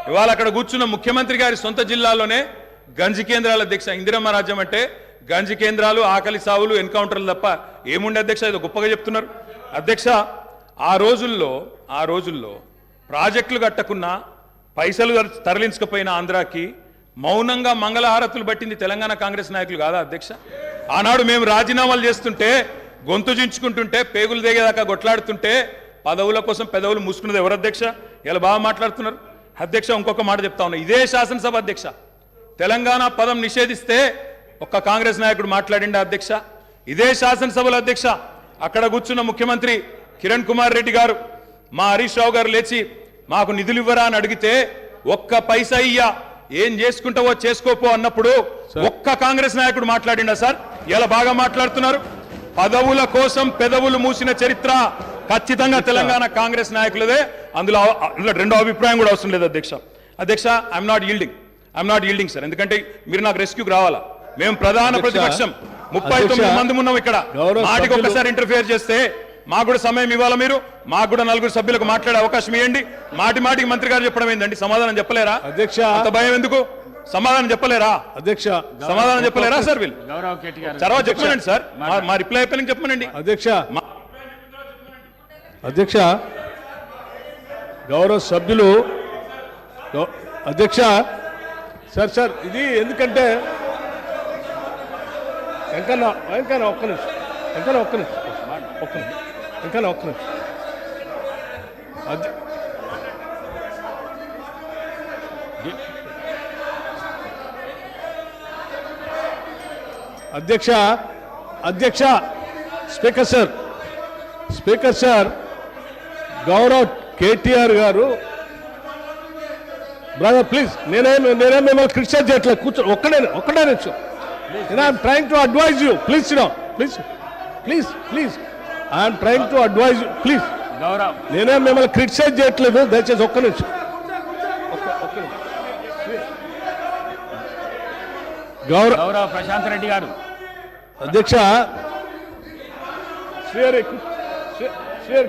ఇవాళ అక్కడ కూర్చున్న ముఖ్యమంత్రి గారి సొంత జిల్లాలోనే గంజి కేంద్రాల అధ్యక్ష. ఇందిరమ్మ రాజ్యం అంటే గంజి కేంద్రాలు, ఆకలి సావులు, ఎన్కౌంటర్లు తప్ప ఏముండే అధ్యక్ష? ఇది గొప్పగా చెప్తున్నారు అధ్యక్ష. ఆ రోజుల్లో ప్రాజెక్టులు కట్టకున్నా, పైసలు తరలించకపోయిన ఆంధ్రాకి మౌనంగా మంగళహారతులు పట్టింది తెలంగాణ కాంగ్రెస్ నాయకులు కాదా అధ్యక్ష? ఆనాడు మేము రాజీనామాలు చేస్తుంటే, గొంతు చించుకుంటుంటే, పేగులు దిగేదాకా కొట్లాడుతుంటే పదవుల కోసం పెదవులు మూసుకున్నది ఎవరు అధ్యక్ష? ఇలా బాగా మాట్లాడుతున్నారు అధ్యక్ష. ఇంకొక మాట చెప్తా ఉన్నా, ఇదే శాసనసభ అధ్యక్ష తెలంగాణ పదం నిషేధిస్తే ఒక్క కాంగ్రెస్ నాయకుడు మాట్లాడిండా అధ్యక్ష? ఇదే శాసనసభలో అధ్యక్ష అక్కడ కూర్చున్న ముఖ్యమంత్రి కిరణ్ కుమార్ రెడ్డి గారు, మా హరీష్ రావు గారు లేచి మాకు నిధులు ఇవ్వరా అని అడిగితే ఒక్క పైసా ఇయ్యా, ఏం చేసుకుంటావో చేసుకోపో అన్నప్పుడు ఒక్క కాంగ్రెస్ నాయకుడు మాట్లాడిండా సార్? ఇలా బాగా మాట్లాడుతున్నారు. పదవుల కోసం పెదవులు మూసిన చరిత్ర ఖచ్చితంగా తెలంగాణ కాంగ్రెస్ నాయకులదే. అందులో రెండో అభిప్రాయం కూడా అవసరం లేదు అధ్యక్ష. I'm not yielding sir. ఎందుకంటే మీరు నాకు రెస్క్యూకి రావాలా. మేము ప్రధాన ప్రతిపక్షం 39 మంది ఉన్నాం ఇక్కడ. మాటికి ఒక్కసారి ఇంటర్ఫియర్ చేస్తే మాకు కూడా సమయం ఇవ్వాలా మీరు? మాకు కూడా 4 సభ్యులకు మాట్లాడే అవకాశం ఇవ్వండి. మాటికి మంత్రి గారు చెప్పడం ఏంటండి? సమాధానం చెప్పలేరా అధ్యక్ష? అంత భయం ఎందుకు? సమాధానం చెప్పలేరా అధ్యక్ష? సమాధానం చెప్పలేరా సార్? వీళ్ళు తర్వాత చెప్పమనండి సార్. మా రిప్లై అయిపోయిన చెప్పమనండి అధ్యక్ష. గౌరవ సభ్యులు అధ్యక్ష. సార్ ఇది ఎందుకంటే వెంకన్న ఒక్క నిమిషం అధ్యక్ష స్పీకర్ సార్ గౌరవ్ కేటీఆర్ గారు, బ్రదర్ ప్లీజ్, నేనే మిమ్మల్ని క్రిటిసైజ్ చేయట్లేదు. కూర్చో, ఒక్కడే నిమిషం. I'm trying to advise you. Please I'm trying to advise you. Please, నేనే మిమ్మల్ని క్రిటిసైజ్ చేయట్లేదు. దయచేసి ఒక్క నిమిషం. గౌరవ ప్రశాంత్ రెడ్డి గారు అధ్యక్ష.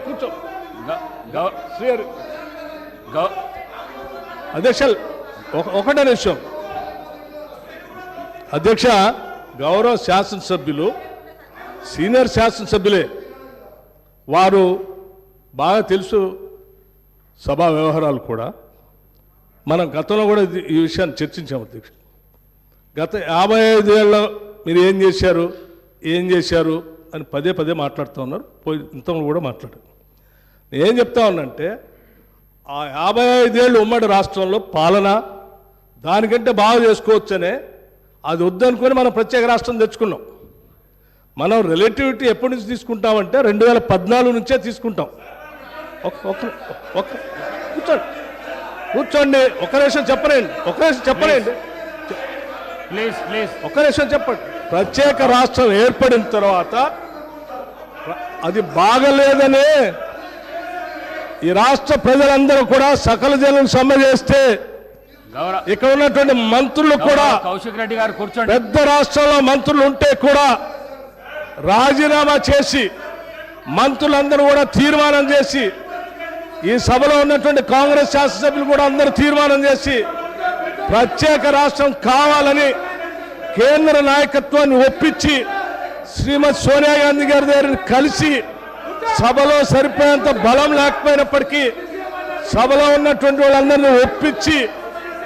కూర్చో అధ్యక్ష. ఒకటే నిమిషం అధ్యక్ష. గౌరవ శాసనసభ్యులు సీనియర్ శాసనసభ్యులే, వారు బాగా తెలుసు సభా వ్యవహారాలు కూడా. మనం గతంలో కూడా ఈ విషయాన్ని చర్చించాము అధ్యక్ష. గత 55 ఏళ్ళలో మీరు ఏం చేశారు అని పదే మాట్లాడుతూ ఉన్నారు. ఇంతలో కూడా మాట్లాడారు. నేనేం చెప్తా ఉన్నానంటే, ఆ 55 ఏళ్ళు ఉమ్మడి రాష్ట్రంలో పాలన దానికంటే బాగా చేసుకోవచ్చనే, అది వద్దనుకొని మనం ప్రత్యేక రాష్ట్రం తెచ్చుకున్నాం. మనం రిలేటివిటీ ఎప్పటి నుంచి తీసుకుంటామంటే 2014 నుంచే తీసుకుంటాం. కూర్చోండి. ఒక నిమిషం చెప్పండి. చెప్పండి. ప్రత్యేక రాష్ట్రం ఏర్పడిన తర్వాత అది బాగలేదనే ఈ రాష్ట్ర ప్రజలందరూ కూడా సకల జనం సమ్మె చేస్తే ఇక్కడ ఉన్నటువంటి మంత్రులు కూడా, కౌశిక్ రెడ్డి గారు కూర్చోండి, పెద్ద రాష్ట్రంలో మంత్రులు ఉంటే కూడా రాజీనామా చేసి మంత్రులందరూ కూడా తీర్మానం చేసి, ఈ సభలో ఉన్నటువంటి కాంగ్రెస్ శాసనసభ్యులు కూడా అందరూ తీర్మానం చేసి ప్రత్యేక రాష్ట్రం కావాలని కేంద్ర నాయకత్వాన్ని ఒప్పించి శ్రీమతి సోనియా గాంధీ గారి దగ్గర కలిసి, సభలో సరిపోయేంత బలం లేకపోయినప్పటికీ సభలో ఉన్నటువంటి వాళ్ళందరినీ ఒప్పించి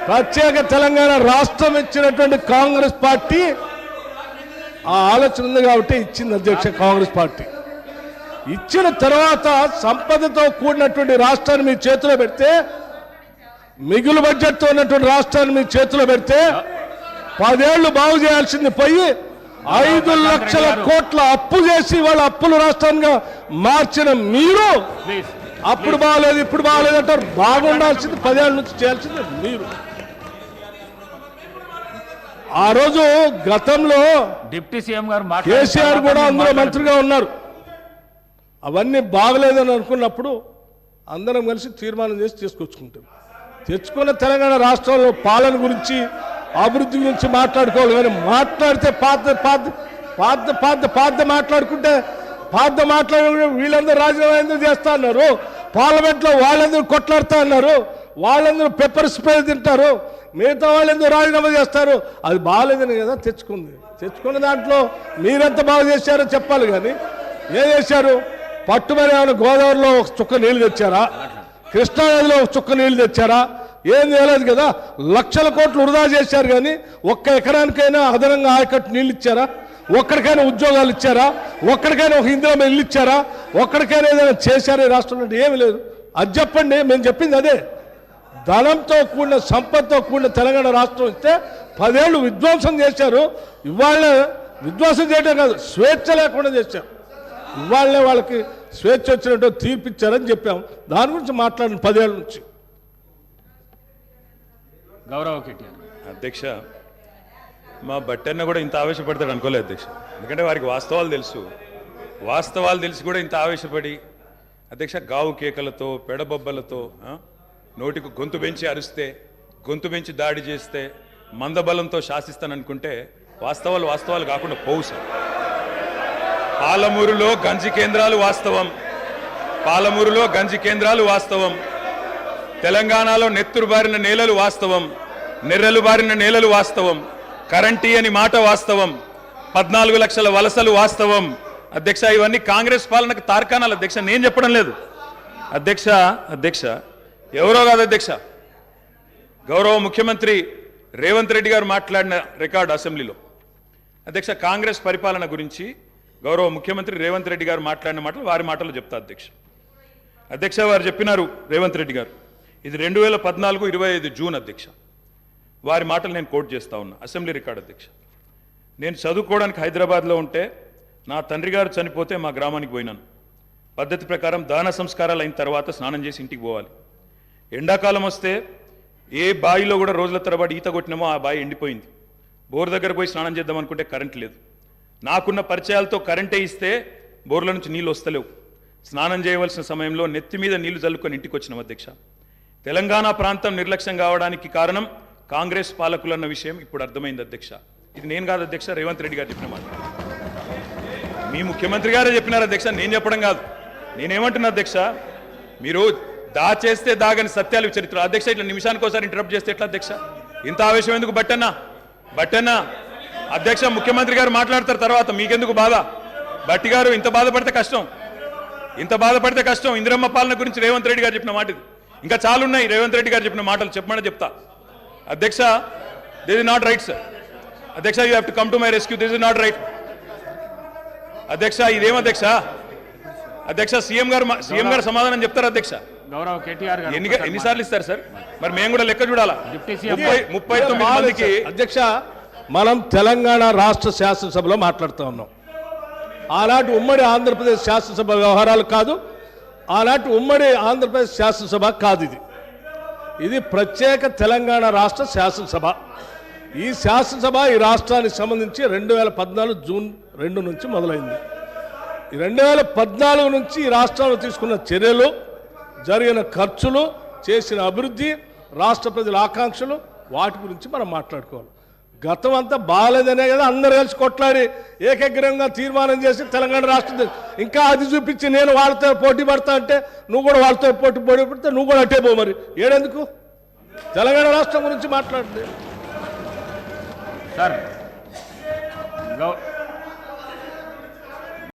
ప్రత్యేక తెలంగాణ రాష్ట్రం ఇచ్చినటువంటి కాంగ్రెస్ పార్టీ ఆ ఆలోచన ఉంది కాబట్టి ఇచ్చింది అధ్యక్ష. కాంగ్రెస్ పార్టీ ఇచ్చిన తర్వాత సంపదతో కూడినటువంటి రాష్ట్రాన్ని మీ చేతిలో పెడితే, మిగులు బడ్జెట్తో ఉన్నటువంటి రాష్ట్రాన్ని మీ చేతిలో పెడితే 10 ఏళ్లు బాగు చేయాల్సింది పోయి 5 లక్షల కోట్ల అప్పు చేసి వాళ్ళ అప్పుల రాష్ట్రంగా మార్చిన మీరు అప్పుడు బాగలేదు ఇప్పుడు బాగలేదు అంటారు. బాగుండాల్సింది 10 ఏళ్ళ నుంచి చేయాల్సింది మీరు. ఆ రోజు గతంలో డిప్యూటీ సీఎం గారు కేసీఆర్ కూడా అందులో మంత్రిగా ఉన్నారు. అవన్నీ బాగలేదని అనుకున్నప్పుడు అందరం కలిసి తీర్మానం చేసి తీసుకొచ్చుకుంటాం. తెచ్చుకున్న తెలంగాణ రాష్ట్రంలో పాలన గురించి, అభివృద్ధి గురించి మాట్లాడుకోవాలి. కానీ మాట్లాడితే పాత మాట్లాడుకుంటే వీళ్ళందరూ రాజీనామా ఎందుకు చేస్తా అన్నారు, పార్లమెంట్లో వాళ్ళందరూ కొట్లాడుతా అన్నారు, వాళ్ళందరూ పెప్పర్ స్ప్రే తింటారు, మిగతా వాళ్ళు ఎందుకు రాజీనామా చేస్తారు? అది బాగాలేదని కదా తెచ్చుకున్న దాంట్లో మీరెంత బాగా చేశారో చెప్పాలి. కానీ ఏం చేశారు? పట్టుమని ఏమైనా గోదావరిలో ఒక చుక్క నీళ్లు తెచ్చారా? కృష్ణానదిలో ఒక చుక్క నీళ్లు తెచ్చారా? ఏం చేయలేదు కదా. లక్షల కోట్లు వృధా చేశారు. కానీ ఒక్క ఎకరానికైనా అదనంగా ఆయకట్టు నీళ్ళు ఇచ్చారా? ఒక్కడికైనా ఉద్యోగాలు ఇచ్చారా? ఒక్కడికైనా ఒక ఇందిరా ఇల్లు ఇచ్చారా? ఒక్కడికైనా ఏదైనా చేశారా ఈ రాష్ట్రంలో? ఏమి లేదు. అది చెప్పండి. మేము చెప్పింది అదే. ధనంతో కూడిన సంపదతో కూడిన తెలంగాణ రాష్ట్రం ఇస్తే 10 ఏళ్ళు విధ్వంసం చేశారు. ఇవాళ విధ్వంసం చేయడం కాదు, స్వేచ్ఛ లేకుండా చేశారు. ఇవాళనే వాళ్ళకి స్వేచ్ఛ వచ్చినట్టు తీర్పిచ్చారని చెప్పాం. దాని గురించి మాట్లాడిన 10 ఏళ్ళ నుంచి. గౌరవ కేటీఆర్. అధ్యక్ష, మా బట్టన్న కూడా ఇంత ఆవేశపడతాడు అనుకోలేదు అధ్యక్ష. ఎందుకంటే వారికి వాస్తవాలు తెలిసి కూడా ఇంత ఆవేశపడి అధ్యక్ష గావు కేకలతో పెడబొబ్బలతో నోటికి గొంతు పెంచి అరిస్తే, గొంతు పెంచి దాడి చేస్తే, మందబలంతో శాసిస్తాననుకుంటే వాస్తవాలు కాకుండా పోవు సార్. పాలమూరులో గంజి కేంద్రాలు వాస్తవం, తెలంగాణలో నెత్తురు బారిన నేలలు వాస్తవం, నెర్రెలు బారిన నేలలు వాస్తవం, కరెంటీ అని మాట వాస్తవం, 14 లక్షల వలసలు వాస్తవం. అధ్యక్ష, ఇవన్నీ కాంగ్రెస్ పాలనకు తార్కాణాలు అధ్యక్ష, నేను చెప్పడం లేదు అధ్యక్ష. ఎవరో కాదు అధ్యక్ష, గౌరవ ముఖ్యమంత్రి రేవంత్ రెడ్డి గారు మాట్లాడిన రికార్డు అసెంబ్లీలో అధ్యక్ష, కాంగ్రెస్ పరిపాలన గురించి గౌరవ ముఖ్యమంత్రి రేవంత్ రెడ్డి గారు మాట్లాడిన మాటలు వారి మాటలు చెప్తా అధ్యక్ష. వారు చెప్పినారు రేవంత్ రెడ్డి గారు, ఇది 2014 25 జూన్ అధ్యక్ష. వారి మాటలు నేను కోట్ చేస్తా ఉన్నా, అసెంబ్లీ రికార్డు అధ్యక్ష. నేను చదువుకోవడానికి హైదరాబాద్లో ఉంటే నా తండ్రి గారు చనిపోతే మా గ్రామానికి పోయినాను. పద్ధతి ప్రకారం దాన సంస్కారాలు అయిన తర్వాత స్నానం చేసి ఇంటికి పోవాలి. ఎండాకాలం వస్తే ఏ బావిలో కూడా రోజుల తరబడి ఈత కొట్టినామో ఆ బావి ఎండిపోయింది. బోర్ దగ్గర పోయి స్నానం చేద్దాం అనుకుంటే కరెంట్ లేదు. నాకున్న పరిచయాలతో కరెంటే ఇస్తే బోర్ల నుంచి నీళ్ళు వస్తలేవు. స్నానం చేయవలసిన సమయంలో నెత్తి మీద నీళ్లు చల్లుకొని ఇంటికి వచ్చినాం అధ్యక్ష. తెలంగాణ ప్రాంతం నిర్లక్ష్యం కావడానికి కారణం కాంగ్రెస్ పాలకులన్న విషయం ఇప్పుడు అర్థమైంది అధ్యక్ష. ఇది నేను కాదు అధ్యక్ష, రేవంత్ రెడ్డి గారు చెప్పిన మాట. మీ ముఖ్యమంత్రి గారే చెప్పినారు అధ్యక్ష, నేను చెప్పడం కాదు. నేనేమంటున్నా అధ్యక్ష, మీరు దాచేస్తే దాగని సత్యాలు చరిత్ర అధ్యక్ష. ఇట్లా నిమిషానికి ఒకసారి ఇంటరప్ట్ చేస్తే ఎట్లా అధ్యక్ష? ఇంత ఆవేశం ఎందుకు? బట్టన్నా అధ్యక్ష, ముఖ్యమంత్రి గారు మాట్లాడతారు తర్వాత, మీకెందుకు బాధ? బట్టి గారు ఇంత బాధపడితే కష్టం. ఇందిరమ్మ పాలన గురించి రేవంత్ రెడ్డి గారు చెప్పిన మాట ఇది. ఇంకా చాలున్నాయి రేవంత్ రెడ్డి గారు చెప్పిన మాటలు, చెప్పమని చెప్తా అధ్యక్ష. This is not right sir. అధ్యక్ష, you have to come to my rescue. This is not right అధ్యక్ష. ఇదేం అధ్యక్ష? సీఎం గారు సమాధానం చెప్తారు అధ్యక్ష. గౌరవ కేటీఆర్ గారు ఎన్నిసార్లు ఇస్తారు సార్? మరి మేము కూడా లెక్క చూడాలా? డిప్యూటీ సీఎం 39 మందికి అధ్యక్ష, మనం తెలంగాణ రాష్ట్ర శాసనసభలో మాట్లాడుతూ ఉన్నాం. ఆనాటి ఉమ్మడి ఆంధ్రప్రదేశ్ శాసనసభ వ్యవహారాలు కాదు, ఆనాటి ఉమ్మడి ఆంధ్రప్రదేశ్ శాసనసభ కాదు. ఇది ప్రత్యేక తెలంగాణ రాష్ట్ర శాసనసభ. ఈ శాసనసభ ఈ రాష్ట్రానికి సంబంధించి 2014 జూన్ 2 నుంచి మొదలైంది. 2014 నుంచి ఈ రాష్ట్రంలో తీసుకున్న చర్యలు, జరిగిన ఖర్చులు, చేసిన అభివృద్ధి, రాష్ట్ర ప్రజల ఆకాంక్షలు, వాటి గురించి మనం మాట్లాడుకోవాలి. గతం అంతా బాగాలేదనే కదా అందరు కలిసి కొట్లాడి ఏకగ్రంగా తీర్మానం చేసి తెలంగాణ రాష్ట్రం ఇంకా అది చూపించి నేను వాళ్ళతో పోటీ పడతా అంటే నువ్వు కూడా వాళ్ళతో పోటీ పడితే నువ్వు కూడా అట్టే పో. మరి ఏడెందుకు తెలంగాణ రాష్ట్రం గురించి మాట్లాడండి సార్.